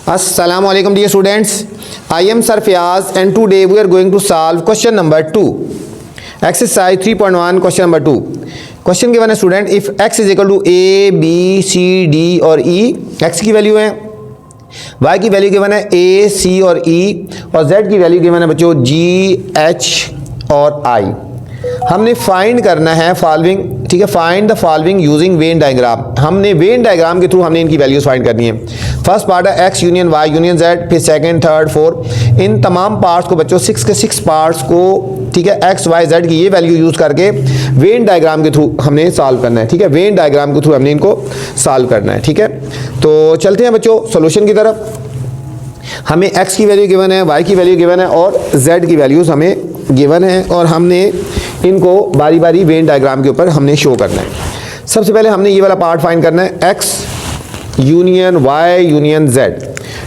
Assalamu alaikum dear students. I am Sir Fiaz and today we are going to solve question number 2. Exercise 3.1 question number 2. Question given है student, if x is equal to a, b, c, d और e, x की value है, y की value given है a, c और e और z की value given है बच्चों g, h और i. हमने फाइंड करना है फॉलोइंग, ठीक है, find the following using Venn diagram. हमने वेन डायग्राम के थ्रू हमने इनकी वैल्यूज फाइंड करनी है. फर्स्ट पार्ट है x union y union z, फिर सेकंड, थर्ड, फोर्थ, इन तमाम पार्ट्स को बच्चों 6 के 6 पार्ट्स को, ठीक है, x y z की ये वैल्यू यूज करके वेन डायग्राम के थ्रू हमने सॉल्व करना है. ठीक है, वेन डायग्राम के थ्रू हमने इनको सॉल्व करना है. ठीक है, तो चलते हैं बच्चों सोल्यूशन की तरफ. हमें x की वैल्यू गिवन है, y की वैल्यू गिवन है और z की वैल्यूज हमें गिवन है और हमने इनको बारी बारी वेन डायग्राम के ऊपर हमने शो करना है. सबसे पहले हमने ये वाला पार्ट फाइंड करना है, x union y union z.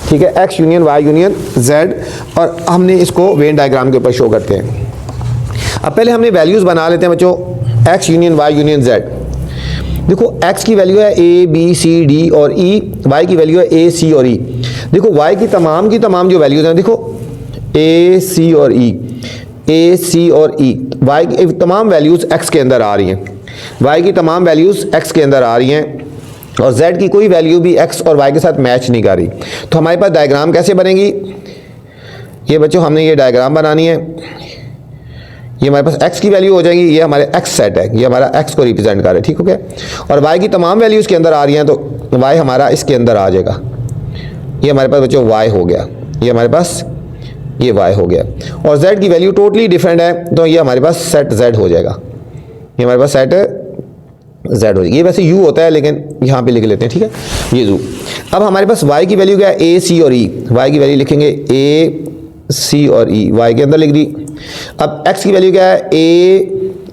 ठीक है, x union y union z और हमने इसको वेन डायग्राम के ऊपर शो करते हैं. अब पहले हमने वैल्यूज़ बना लेते हैं बच्चों, x union y union z. देखो x की वैल्यू है a, b, c, d और e, y की वैल्यू है a, c और e. देखो y की तमाम जो वैल्यूज़ हैं, देखो a, c और e, a, c और e, y की तमाम वैल्यूज़ x के अंदर आ रही हैं, y की तमाम वैल्यूज़ x के अंदर आ रही हैं और z की कोई वैल्यू भी x और y के साथ मैच नहीं कर रही. तो हमारे पास डायग्राम कैसे बनेगी, ये बच्चों हमने ये डायग्राम बनानी है. ये हमारे पास x की वैल्यू हो जाएगी, ये हमारे x सेट है, ये हमारा x को रिप्रेजेंट कर रहा है. ठीक हो गया. और y की तमाम वैल्यूज़ के अंदर आ रही हैं तो y हमारा इसके अंदर आ जाएगा. ये हमारे पास बच्चों y हो गया, ये हमारे पास ये y हो गया. और z की वैल्यू टोटली डिफरेंट है तो ये हमारे पास सेट z हो जाएगा. ये हमारे पास सेट z हो जाएगी. ये वैसे u होता है लेकिन यहाँ पे लिख लेते हैं. ठीक है, ये u. अब हमारे पास y की वैल्यू क्या है, a, c और e. y की वैल्यू लिखेंगे a, c और e, y के अंदर लिख दी. अब x की वैल्यू क्या है,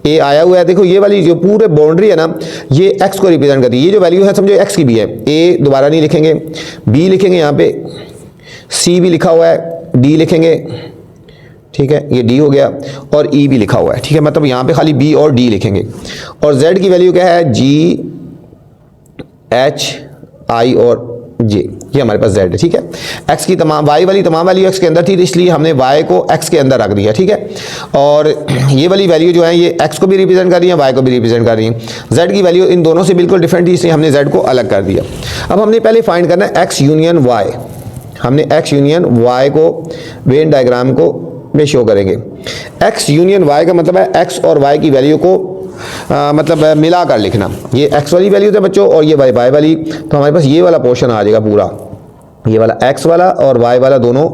a आया हुआ है. देखो ये वाली जो पूरे बाउंड्री है ना, ये x को रिप्रेजेंट करती है. ये जो वैल्यू है समझो x की भी है. a दोबारा नहीं लिखेंगे, b लिखेंगे यहाँ पे, c भी लिखा हुआ है, d लिखेंगे. ठीक है, ये d हो गया और e भी लिखा हुआ है. ठीक है, मतलब यहाँ पे खाली b और d लिखेंगे. और z की वैल्यू क्या है, g, h, i और j, ये हमारे पास z है. ठीक है, x की तमाम y वाली तमाम वैल्यू x के अंदर थी तो इसलिए हमने y को x के अंदर रख दिया. ठीक है, और ये वाली वैल्यू जो है ये x को भी रिप्रेजेंट कर रही है, y को भी रिप्रेजेंट कर रही है. z की वैल्यू इन दोनों से बिल्कुल डिफरेंट थी इसलिए हमने z को अलग कर दिया. अब हमने पहले फाइंड करना है x यूनियन y. हमने x यूनियन y को वेन डायग्राम को में शो करेंगे. x यूनियन y का मतलब है x और y की वैल्यू को मतलब मिला कर लिखना. ये x वाली वैल्यू थे बच्चों और ये y वाली, तो हमारे पास ये वाला पोर्शन आ जाएगा पूरा. ये वाला x वाला और y वाला दोनों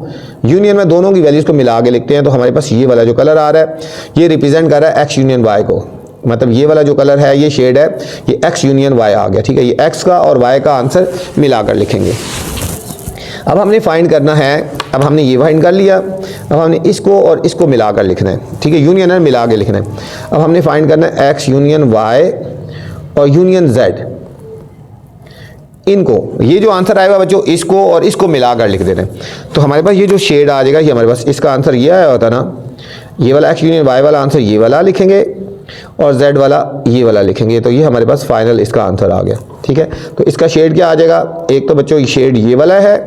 यूनियन में दोनों की वैल्यूज़ को मिला के लिखते हैं. तो हमारे पास ये वाला जो कलर आ रहा है ये रिप्रेजेंट कर रहा है x यूनियन y को. मतलब ये वाला जो कलर है ये शेड है, ये x यूनियन y आ गया. ठीक है, ये x का और y का आंसर मिला कर लिखेंगे. अब हमने फाइंड करना है, अब हमने ये फाइंड कर लिया, अब हमने इसको और इसको मिला कर लिखना है. ठीक है, यूनियन है मिला के लिखना है. अब हमने फाइंड करना है x यूनियन y और यूनियन z. इनको ये जो आंसर आएगा बच्चों इसको और इसको मिला कर लिख देना है. तो हमारे पास ये जो शेड आ जाएगा ये हमारे पास इसका आंसर ये आया होता ना, ये वाला x यूनियन y वाला आंसर ये वाला लिखेंगे और z वाला ये वाला लिखेंगे. तो ये हमारे पास फाइनल इसका आंसर आ गया. ठीक है, तो इसका शेड क्या आ जाएगा, एक तो बच्चों ये शेड ये वाला है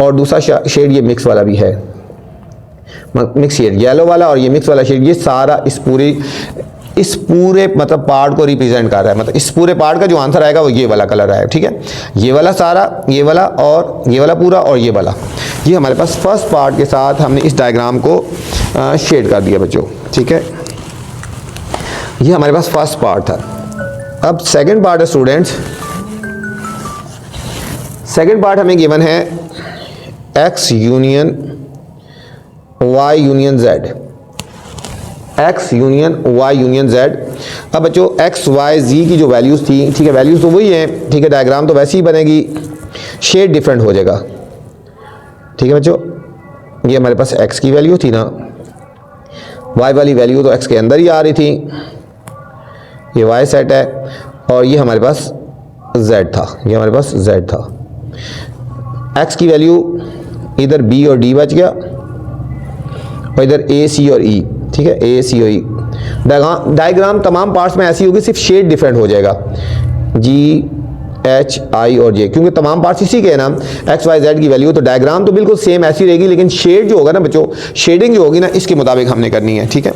और दूसरा शेड ये मिक्स वाला भी है, मिक्स शेड येलो वाला और ये मिक्स वाला शेड. ये सारा इस पूरे मतलब पार्ट को रिप्रेजेंट कर रहा है. मतलब इस पूरे पार्ट का जो आंसर आएगा वो ये वाला कलर आएगा. ठीक है, ये वाला सारा, ये वाला और ये वाला पूरा और ये वाला, ये हमारे पास फर्स्ट पार्ट के साथ हमने इस डायग्राम को शेड कर दिया बच्चों. ठीक है, ये हमारे पास फर्स्ट पार्ट था. अब सेकंड पार्ट है स्टूडेंट्स. सेकंड पार्ट हमें गिवन है x union y union z. x union y union z. अब बच्चों x y z की जो वैल्यूज़ थी, ठीक है, वैल्यूज़ तो वही हैं. ठीक है, डायग्राम तो वैसे ही बनेगी, शेड डिफरेंट हो जाएगा. ठीक है बच्चों, ये हमारे पास x की वैल्यू थी ना, y वाली वैल्यू तो x के अंदर ही आ रही थी, ये y सेट है और ये हमारे पास z था, ये हमारे पास z था. x की वैल्यू इधर b और d बच गया और इधर a, c और e. ठीक है, a, c और e. डायग्राम तमाम पार्ट्स में ऐसी होगी, सिर्फ शेड डिफरेंट हो जाएगा. g, एच आई और जे, क्योंकि तमाम पार्ट्स इसी के हैं ना, एक्स वाई जेड की वैल्यू, तो डायग्राम तो बिल्कुल सेम ऐसी रहेगी, लेकिन शेड जो होगा ना बच्चों, शेडिंग जो होगी ना इसके मुताबिक हमने करनी है। ठीक है,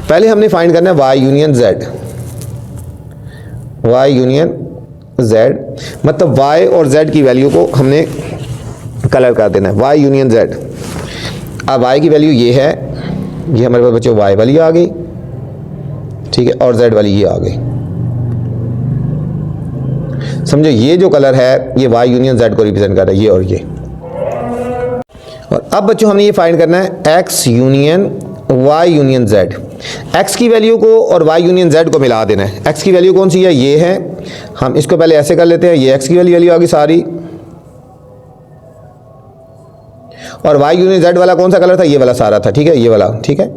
पहले हमने फाइंड करना है Y union Z, Y union Z मतलब वाई और जेड की वैल्यू को हमने कलर कर देना है, वाई यूनियन जेड। अब वाई की वैल्यू ये है, ये हमारे पास बच्चों वाई वाली आ गई, ठीक है, और जेड वाली ये आ गई। समझो ये जो कलर है ये वाई यूनियन जेड को रिप्रेजेंट कर रहा है, ये और ये। और अब बच्चों हमने ये फाइंड करना है X union Y union Z. X की वैल्यू को और वाई यूनियन जेड को मिला देना है। एक्स की वैल्यू कौन सी है, ये है, हम इसको पहले ऐसे कर लेते हैं, ये एक्स की वैल्यू आ गई सारी, और वाई यूनियन जेड वाला कौन सा कलर था, ये वाला सारा था। ठीक है, ये वाला, ठीक है,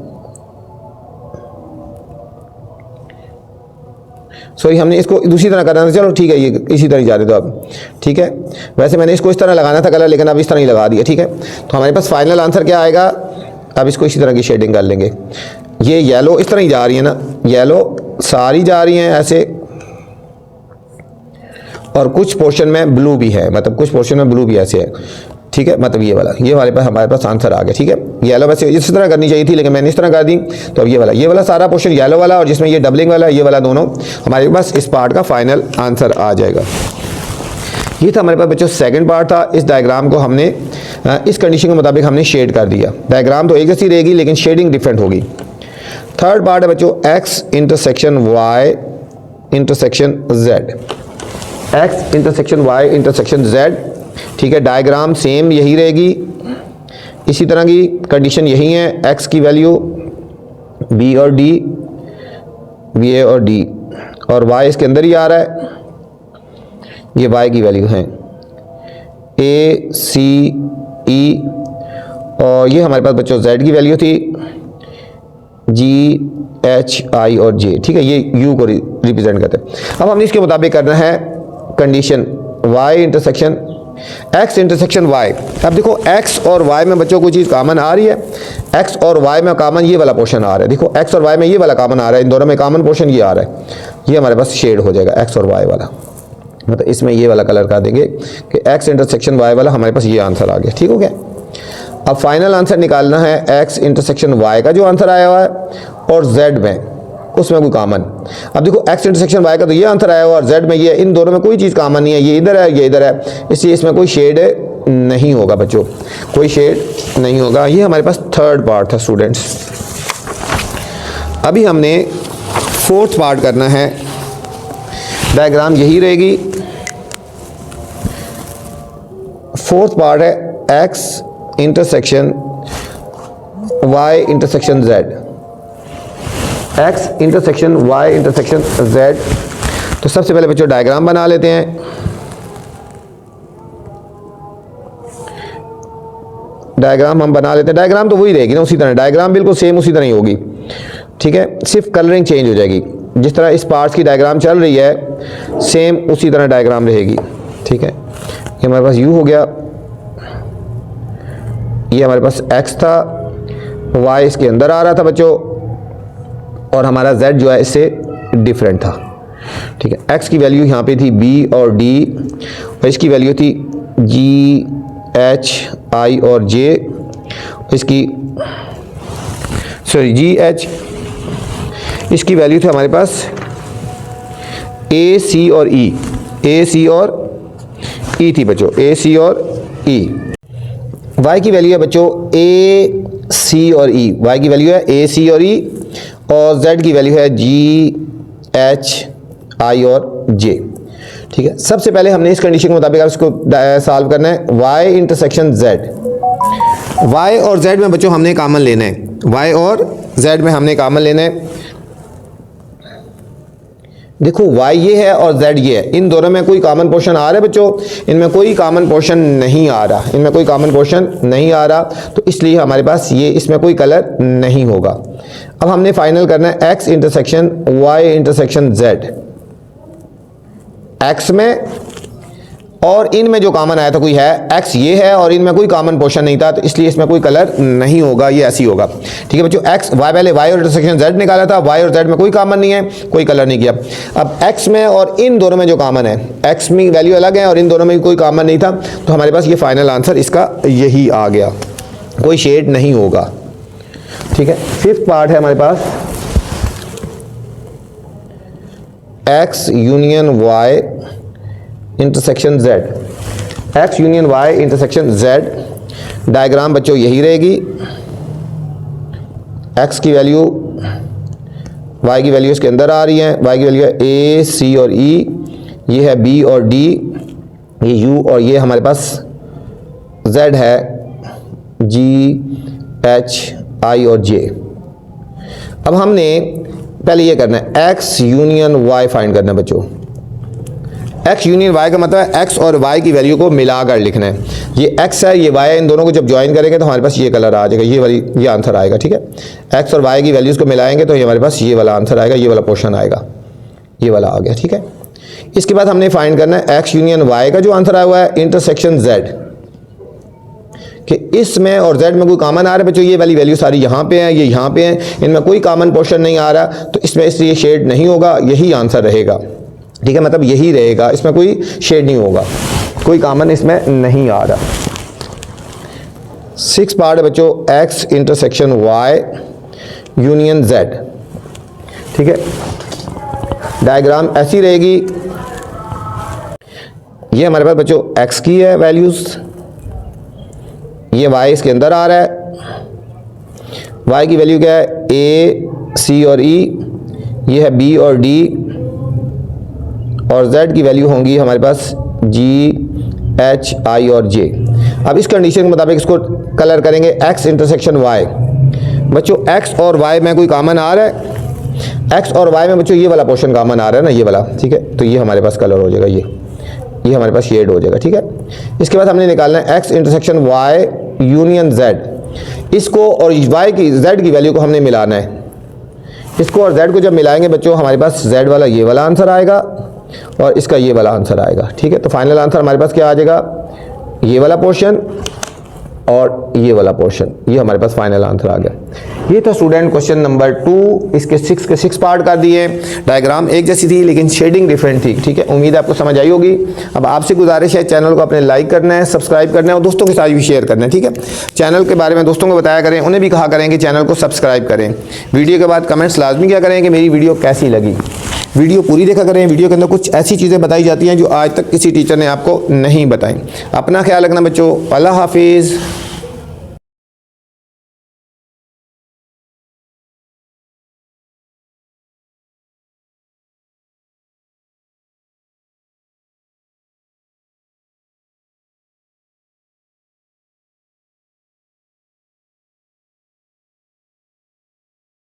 सॉरी हमने इसको दूसरी तरह करना था, चलो ठीक है, ये इसी तरह जा रहे तो अब ठीक है। वैसे मैंने इसको इस तरह लगाना था कलर, लेकिन अब इस तरह ही लगा दिया। ठीक है, तो हमारे पास फाइनल आंसर क्या आएगा, अब इसको इसी तरह की शेडिंग कर लेंगे। ये येलो इस तरह ही जा रही है ना, येलो सारी जा रही हैं ऐसे, और कुछ पोर्शन में ब्लू भी है, मतलब कुछ पोर्शन में ब्लू भी ऐसे है। ठीक है, मतलब ये वाला, ये हमारे पास आंसर आ गया। ठीक है, येलो वैसे इस तरह करनी चाहिए थी, लेकिन मैंने इस तरह कर दी, तो अब ये वाला सारा पोर्शन येलो वाला, और जिसमें ये डबलिंग वाला ये वाला, दोनों हमारे पास इस पार्ट का फाइनल आंसर आ जाएगा। ये था हमारे पास बच्चों सेकंड पार्ट था। इस डायग्राम को हमने इस कंडीशन के मुताबिक हमने शेड कर दिया। डायग्राम तो एक जैसी रहेगी, लेकिन शेडिंग डिफरेंट होगी। थर्ड पार्ट है बच्चों X intersection Y intersection Z, X intersection Y intersection Z. ठीक है, डायग्राम सेम यही रहेगी, इसी तरह की कंडीशन यही है। एक्स की वैल्यू बी और डी, बी ए और डी, और वाई इसके अंदर ही आ रहा है, ये वाई की वैल्यू है ए सी ई, और ये हमारे पास बच्चों जेड की वैल्यू थी जी एच आई और जे। ठीक है, ये यू को रिप्रेजेंट करते हैं। अब हमने इसके मुताबिक करना है condition Y intersection X intersection Y. अब देखो एक्स और वाई में बच्चों कोई चीज़ कॉमन आ रही है, एक्स और वाई में कॉमन ये वाला पोर्शन आ रहा है। देखो एक्स और वाई में ये वाला कॉमन आ रहा है, इन दोनों में कॉमन पोर्शन ये आ रहा है, ये हमारे पास शेड हो जाएगा एक्स और वाई वाला, मतलब इसमें ये वाला कलर कर देंगे कि एक्स इंटरसेक्शन वाई वाला, हमारे पास ये आंसर आ गया। ठीक हो गया। अब फाइनल आंसर निकालना है एक्स इंटरसेक्शन वाई का जो आंसर आया हुआ है, और जेड में उसमें कोई कॉमन। अब देखो एक्स इंटरसेक्शन वाई का तो ये आंसर आया हुआ, और जेड में ये, इन दोनों में कोई चीज़ कॉमन नहीं है, ये इधर है ये इधर है, इसलिए इसमें कोई शेड नहीं होगा बच्चों, कोई शेड नहीं होगा। ये हमारे पास थर्ड पार्ट था स्टूडेंट्स। अभी हमने फोर्थ पार्ट करना है। डायग्राम यही रहेगी। फोर्थ पार्ट है X intersection Y intersection Z, X intersection Y intersection Z. तो सबसे पहले बच्चों डायग्राम बना लेते हैं। डायग्राम हम बना लेते हैं, डायग्राम तो वही रहेगी ना, उसी तरह डायग्राम बिल्कुल सेम उसी तरह ही होगी। ठीक है, सिर्फ कलरिंग चेंज हो जाएगी, जिस तरह इस पार्ट्स की डायग्राम चल रही है सेम उसी तरह डायग्राम रहेगी। ठीक है, ये हमारे पास यू हो गया, ये हमारे पास एक्स था, वाई इसके अंदर आ रहा था बच्चों, और हमारा जेड जो है इससे डिफरेंट था। ठीक है, एक्स की वैल्यू यहाँ पे थी बी और डी, और इसकी वैल्यू थी जी एच आई और जे, इसकी सॉरी जी एच, इसकी वैल्यू थी हमारे पास ए सी और ई, ए सी और ई थी बच्चों, ए सी और ई। वाई की वैल्यू है बच्चों ए सी और ई, वाई की वैल्यू है ए सी और ई, और जेड की वैल्यू है जी एच आई और जे। ठीक है, सबसे पहले हमने इस कंडीशन के मुताबिक इसको सॉल्व करना है। वाई इंटरसेक्शन जेड, वाई और जेड में बच्चों हमने कॉमन लेना है, वाई और जेड में हमने कॉमन लेना है। देखो वाई ये है और जेड ये है, इन दोनों में कोई कॉमन पोर्शन आ रहा है बच्चों, इनमें कोई कॉमन पोर्शन नहीं आ रहा, इनमें कोई कॉमन पोर्शन नहीं आ रहा, तो इसलिए हमारे पास ये इसमें कोई कलर नहीं होगा। अब हमने फाइनल करना है X intersection Y intersection Z. X में और इनमें जो कॉमन आया था कोई है, एक्स ये है और इनमें कोई कॉमन पोर्शन नहीं था, तो इसलिए इसमें कोई कलर नहीं होगा, ये ऐसी होगा। ठीक है बच्चों, एक्स वाई, पहले वाई और इंटरसेक्शन जेड निकाला था, वाई और जेड में कोई कॉमन नहीं है, कोई कलर नहीं किया। अब एक्स में और इन दोनों में जो कॉमन है, एक्स में वैल्यू अलग है और इन दोनों में कोई कॉमन नहीं था, तो हमारे पास ये फाइनल आंसर इसका यही आ गया, कोई शेड नहीं होगा। ठीक है, फिफ्थ पार्ट है हमारे पास, X union Y intersection Z, X union Y intersection Z. Diagram बच्चों यही रहेगी, एक्स की वैल्यू वाई की वैल्यू इसके अंदर आ रही है, वाई की वैल्यू है ए सी और ई, ये है बी और डी, ये यू और ये हमारे पास जेड है जी एच आई और जे। अब हमने पहले ये करना है, एक्स यूनियन वाई फाइंड करना है बच्चों। एक्स यूनियन वाई का मतलब है एक्स और वाई की वैल्यू को मिलाकर लिखना है। ये एक्स है, ये वाई है, इन दोनों को जब ज्वाइन करेंगे तो हमारे पास ये कलर आ जाएगा, ये आंसर आएगा। ठीक है, एक्स और वाई की वैल्यूज़ को मिलाएंगे तो ये हमारे पास ये वाला आंसर आएगा, ये वाला पोर्शन आएगा, ये वाला आ गया। ठीक है, इसके बाद हमने फाइंड करना है एक्स यूनियन वाई का जो आंसर आया हुआ है इंटरसेक्शन जेड, कि इसमें और जेड में कोई कॉमन आ रहा है बच्चों, ये वाली वैल्यू सारी यहाँ पे है, ये यहाँ पे है, इनमें कोई कॉमन पोर्शन नहीं आ रहा, तो इसमें इसलिए शेड नहीं होगा, यही आंसर रहेगा। ठीक है, मतलब यही रहेगा, इसमें कोई शेड नहीं होगा, कोई कॉमन इसमें नहीं आ रहा। सिक्स पार्ट है बच्चों, X intersection Y union Z. ठीक है, डायग्राम ऐसी रहेगी, ये हमारे पास बच्चों एक्स की है वैल्यूज़, ये वाई इसके अंदर आ रहा है, वाई की वैल्यू क्या है ए सी और ई, ये है बी और डी, और z की वैल्यू होंगी हमारे पास जी एच आई और जे। अब इस कंडीशन के मुताबिक इसको कलर करेंगे x इंटरसेक्शन y। बच्चों x और y में कोई कॉमन आ रहा है, x और y में बच्चों ये वाला पोर्शन कॉमन आ रहा है ना, ये वाला। ठीक है, तो ये हमारे पास कलर हो जाएगा, ये हमारे पास शेड हो जाएगा। ठीक है, इसके बाद हमने निकालना है x intersection y union z। इसको और y की z की वैल्यू को हमने मिलाना है, इसको और z को जब मिलाएंगे बच्चों हमारे पास z वाला ये वाला आंसर आएगा और इसका ये वाला आंसर आएगा। ठीक है, तो फाइनल आंसर हमारे पास क्या आ जाएगा, ये वाला पोर्शन और ये वाला पोर्शन, ये हमारे पास फाइनल आंसर आ गया। ये था स्टूडेंट क्वेश्चन नंबर 2, इसके 6 के 6 पार्ट कर दिए। डायग्राम एक जैसी थी लेकिन शेडिंग डिफरेंट थी। ठीक है, उम्मीद है आपको समझ आई होगी। अब आपसे गुजारिश है, चैनल को अपने लाइक करना है, सब्सक्राइब करना है और दोस्तों के साथ भी शेयर करना है। ठीक है, चैनल के बारे में दोस्तों को बताया करें, उन्हें भी कहा करें कि चैनल को सब्सक्राइब करें। वीडियो के बाद कमेंट्स लाजमी किया करें कि मेरी वीडियो कैसी लगी। वीडियो पूरी देखा करें, वीडियो के अंदर कुछ ऐसी चीज़ें बताई जाती हैं जो आज तक किसी टीचर ने आपको नहीं बताई। अपना ख्याल रखना बच्चों, अल्लाह हाफिज़।